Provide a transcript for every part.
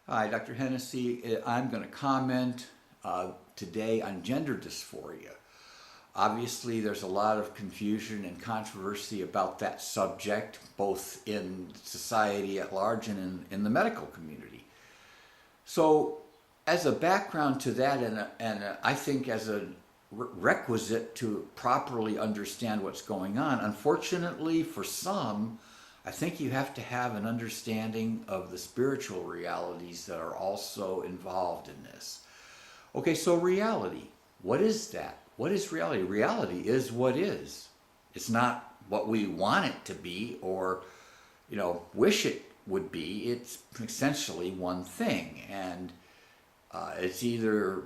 Hi, Dr. Hennessy. I'm going to comment today on gender dysphoria. Obviously, there's a lot of confusion and controversy about that subject, both in society at large and in the medical community. So, as a background to that, and I think as a requisite to properly understand what's going on, unfortunately for some, I think you have to have an understanding of the spiritual realities that are also involved in this. Okay, so reality. What is that? What is reality? Reality is what is. It's not what we want it to be or, wish it would be. It's essentially one thing. And it's either,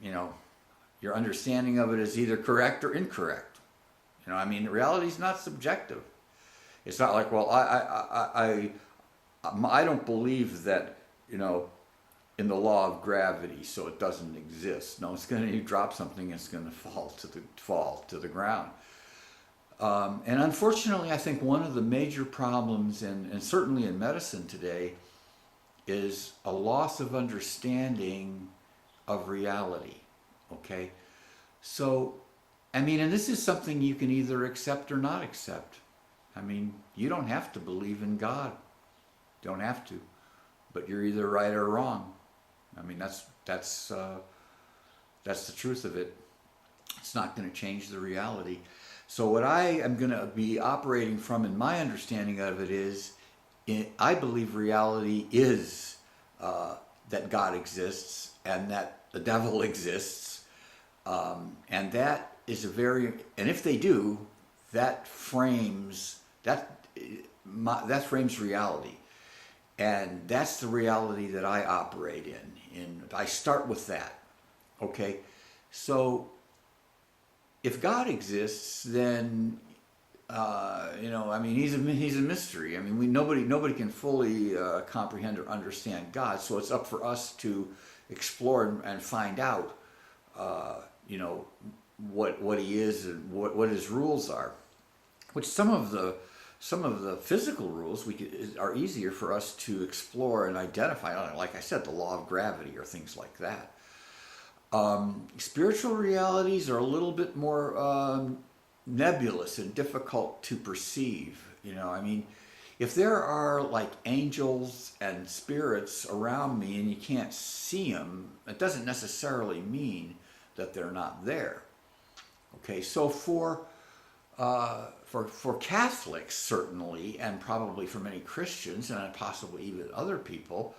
your understanding of it is either correct or incorrect. Reality is not subjective. It's not like, well, I don't believe that, in the law of gravity, so it doesn't exist. No, it's going to, you drop something, it's going to fall to the ground. And unfortunately, I think one of the major problems, and certainly in medicine today, is a loss of understanding of reality. Okay, so and this is something you can either accept or not accept. You don't have to believe in God. You don't have to, but you're either right or wrong. That's the truth of it. It's not going to change the reality. So what I am going to be operating from in my understanding of it is, I believe reality is that God exists and that the devil exists, and that is and if they do, that frames reality, and that's the reality that I operate in. I start with that. Okay, so if God exists, then he's a mystery. Nobody can fully comprehend or understand God. So it's up for us to explore and find out, what He is and what His rules are. Which some of the physical rules are easier for us to explore and identify. Like I said, the law of gravity or things like that. Spiritual realities are a little bit more nebulous and difficult to perceive. If there are like angels and spirits around me and you can't see them, it doesn't necessarily mean that they're not there. Okay, so for Catholics, certainly, and probably for many Christians, and possibly even other people,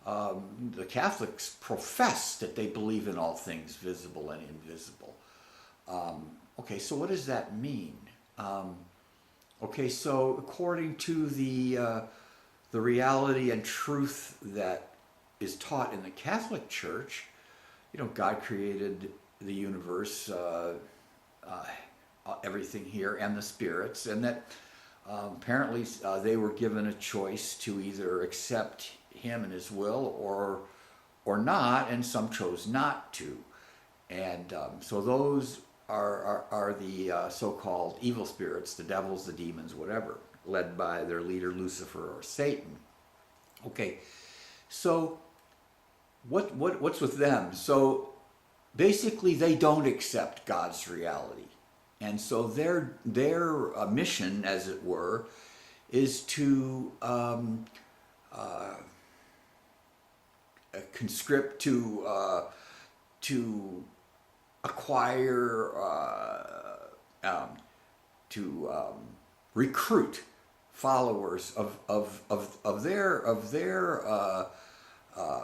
the Catholics profess that they believe in all things visible and invisible. Okay, so what does that mean? Okay, so according to the reality and truth that is taught in the Catholic Church, God created the universe, everything here, and the spirits, and that apparently they were given a choice to either accept Him and His will or not, and some chose not to. And so those are the so-called evil spirits, the devils, the demons, whatever, led by their leader Lucifer or Satan. Okay, so what's with them? So basically, they don't accept God's reality. And so their mission, as it were, is to conscript, to acquire, to recruit followers of their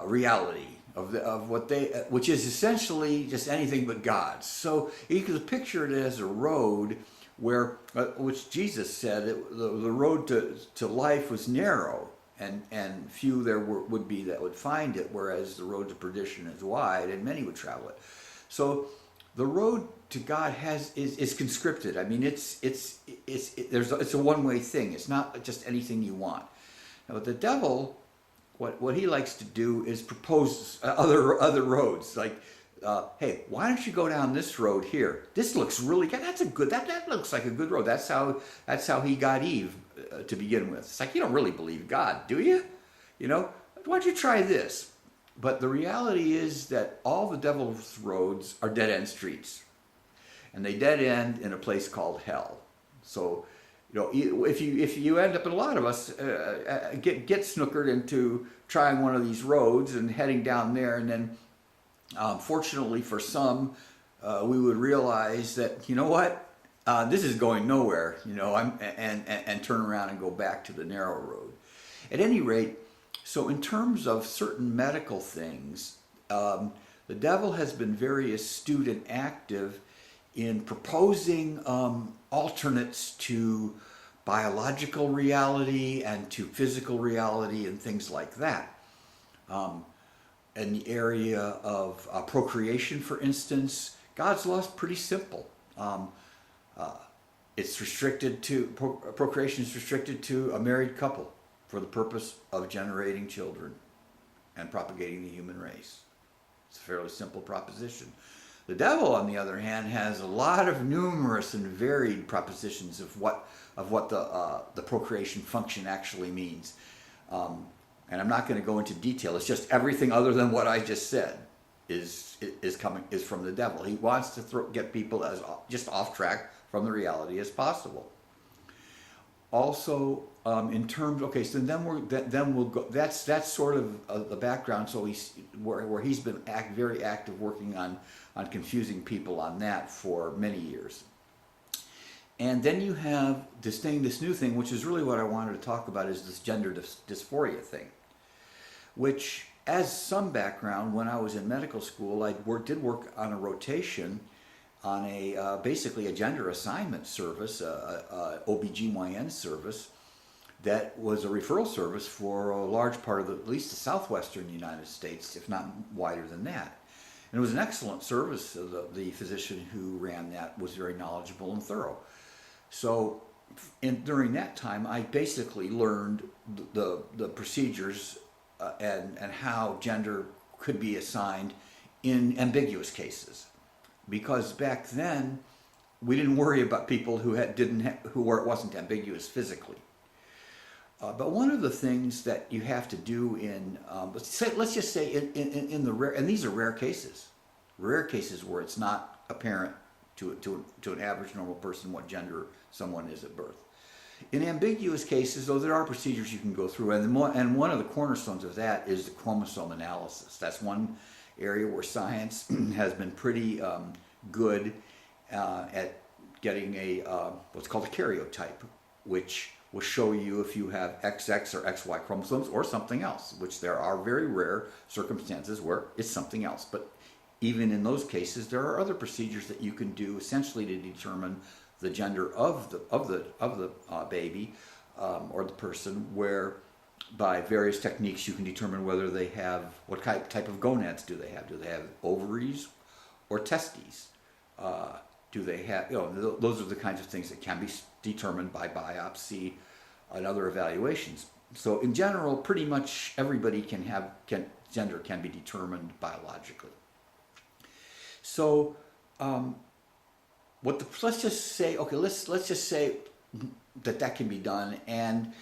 reality. Of what which is essentially just anything but God's. So you can picture it as a road where, which Jesus said, the road to life was narrow, and few there would be that would find it, whereas the road to perdition is wide, and many would travel it. So the road to God is conscripted. It's a one-way thing. It's not just anything you want. Now the devil, what he likes to do is propose other roads, like, hey, why don't you go down this road here? This looks really good. That looks like a good road. That's how he got Eve to begin with. It's like, you don't really believe God, do you? don't you try this? But the reality is that all the devil's roads are dead-end streets. And they dead end in a place called hell. So, if you end up, and a lot of us get snookered into trying one of these roads and heading down there, and then fortunately for some, we would realize that, you know what, this is going nowhere, and turn around and go back to the narrow road. At any rate, so in terms of certain medical things, the devil has been very astute and active in proposing alternates to biological reality and to physical reality and things like that. In the area of procreation, for instance, God's law is pretty simple. It's restricted to, procreation is restricted to a married couple for the purpose of generating children and propagating the human race. It's a fairly simple proposition. The devil, on the other hand, has a lot of numerous and varied propositions of what the procreation function actually means. And I'm not going to go into detail. It's just everything other than what I just said is from the devil. He wants to get people as just off track from the reality as possible. Also, in terms, okay, so then we'll go. That's sort of the background. So where he's been very active working on confusing people on that for many years. And then you have this new thing, which is really what I wanted to talk about, is this gender dysphoria thing, which, as some background, when I was in medical school, I did work on a rotation on basically a gender assignment service, a OBGYN service, that was a referral service for a large part of at least the southwestern United States, if not wider than that. And it was an excellent service. The physician who ran that was very knowledgeable and thorough. So during that time, I basically learned the procedures and how gender could be assigned in ambiguous cases. Because back then, we didn't worry about people who it wasn't ambiguous physically. But one of the things that you have to do in, let's just say in the rare, and these are rare cases where it's not apparent to an average normal person what gender someone is at birth. In ambiguous cases, though, there are procedures you can go through, and one of the cornerstones of that is the chromosome analysis. That's one area where science has been pretty good at getting what's called a karyotype, which will show you if you have XX or XY chromosomes or something else, which there are very rare circumstances where it's something else. But even in those cases, there are other procedures that you can do essentially to determine the gender of the baby or the person, where by various techniques you can determine whether they have, what type of gonads do they have? Do they have ovaries or testes? Do they have, those are the kinds of things that can be determined by biopsy and other evaluations. So in general, pretty much everybody gender can be determined biologically. So let's just say that can be done, and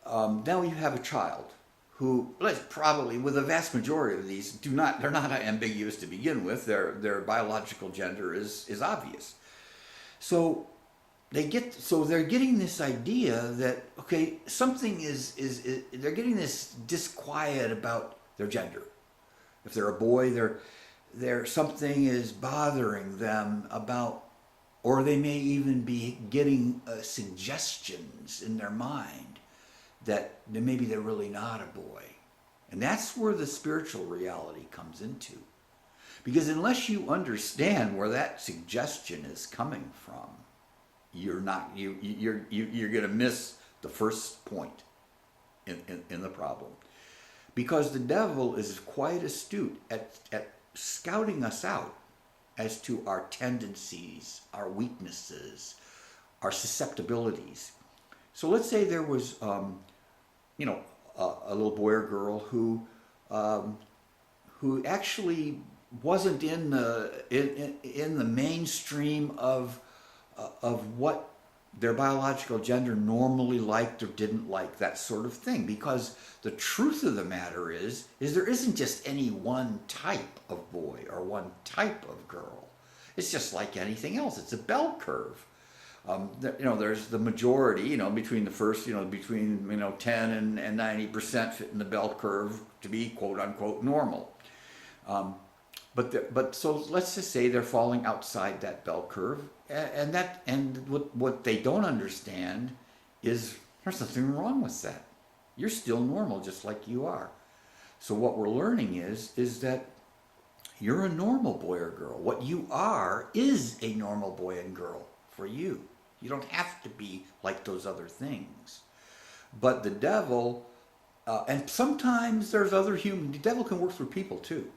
now you have a child who, probably with the vast majority of these, they're not ambiguous to begin with. Their biological gender is obvious. So they're getting this idea that, okay, something they're getting this disquiet about their gender. If they're a boy, something is bothering them about, or they may even be getting suggestions in their mind that maybe they're really not a boy. And that's where the spiritual reality comes into. Because unless you understand where that suggestion is coming from, you're going to miss the first point in the problem. Because the devil is quite astute at scouting us out as to our tendencies, our weaknesses, our susceptibilities. So let's say there was, a little boy or girl who actually wasn't in the mainstream of what their biological gender normally liked or didn't like, that sort of thing. Because the truth of the matter is there isn't just any one type of boy or one type of girl. It's just like anything else. It's a bell curve. There's the majority, between the first, between 10 and 90% fit in the bell curve to be quote unquote normal. But so let's just say they're falling outside that bell curve, and what they don't understand is there's nothing wrong with that. You're still normal, just like you are. So what we're learning is that you're a normal boy or girl. What you are is a normal boy and girl for you. You don't have to be like those other things. But the devil, and sometimes there's other the devil can work through people too.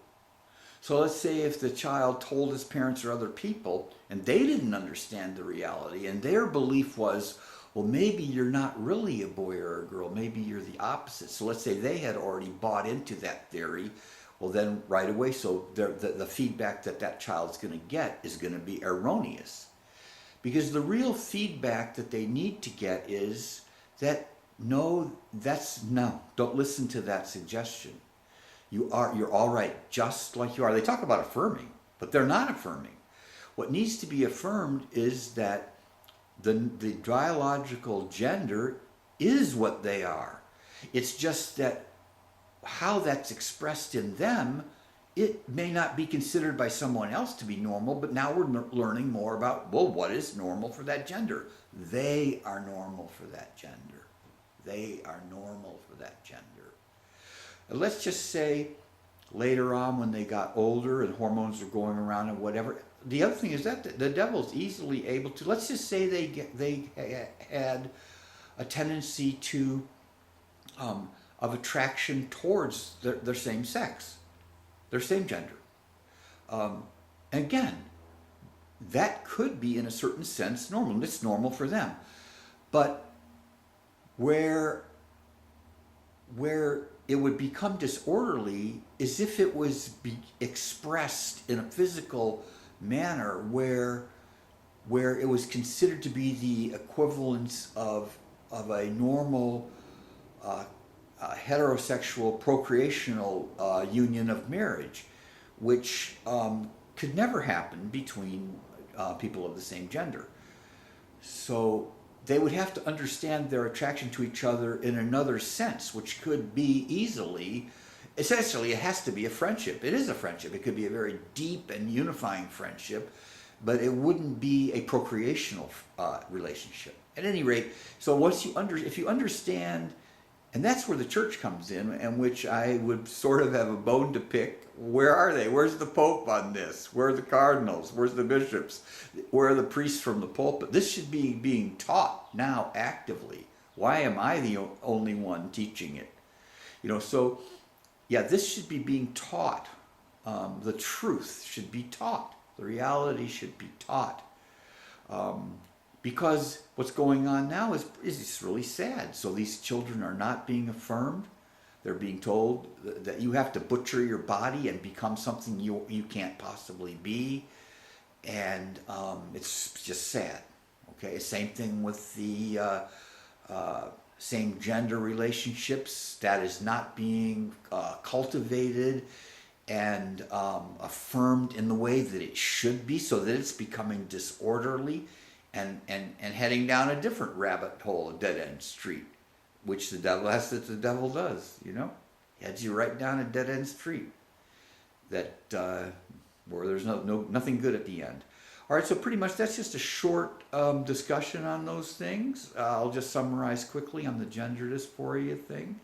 So let's say if the child told his parents or other people, and they didn't understand the reality, and their belief was, well, maybe you're not really a boy or a girl, maybe you're the opposite. So let's say they had already bought into that theory, well then right away, so the feedback that child's going to get is going to be erroneous. Because the real feedback that they need to get is that no, don't listen to that suggestion. You're all right, just like you are. They talk about affirming, but they're not affirming. What needs to be affirmed is that the biological gender is what they are. It's just that how that's expressed in them, it may not be considered by someone else to be normal, but now we're learning more about, well, what is normal for that gender? They are normal for that gender. They are normal for that gender. And let's just say later on when they got older and hormones are going around and whatever, the other thing is that the devil's easily able to, let's just say they had a tendency to, of attraction towards their same sex, their same gender. And again, that could be in a certain sense normal. It's normal for them. But where it would become disorderly is if it was expressed in a physical manner where it was considered to be the equivalence of a normal heterosexual procreational union of marriage, which could never happen between people of the same gender. So they would have to understand their attraction to each other in another sense, which could be essentially it has to be a friendship. It is a friendship. It could be a very deep and unifying friendship, but it wouldn't be a procreational relationship. At any rate, so if you understand, and that's where the church comes in which I would sort of have a bone to pick. Where are they? Where's the Pope on this? Where are the cardinals? Where's the bishops? Where are the priests from the pulpit? This should be being taught now actively. Why am I the only one teaching it? So yeah, this should be being taught. The truth should be taught. The reality should be taught. Because what's going on now is it's really sad. So these children are not being affirmed. They're being told that you have to butcher your body and become something you can't possibly be. And it's just sad. Okay, same thing with the same gender relationships. That is not being cultivated and affirmed in the way that it should be, so that it's becoming disorderly and heading down a different rabbit hole, a dead-end street, which the devil does, heads you right down a dead-end street that where there's nothing good at the end. All right, so pretty much that's just a short discussion on those things. I'll just summarize quickly on the gender dysphoria thing,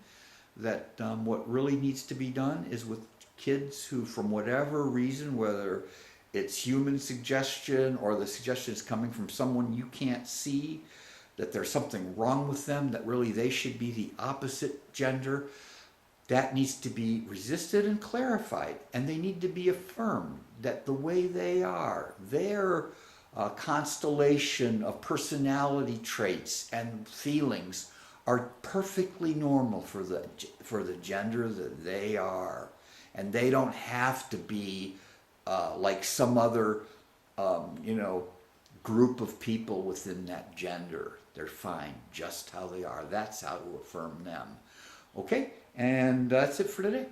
that what really needs to be done is with kids who, from whatever reason, whether it's human suggestion or the suggestion is coming from someone you can't see, that there's something wrong with them, that really they should be the opposite gender, that needs to be resisted and clarified. And they need to be affirmed that the way they are, their constellation of personality traits and feelings are perfectly normal for the gender that they are. And they don't have to be like some other, group of people within that gender. They're fine just how they are. That's how to affirm them. Okay, and that's it for today.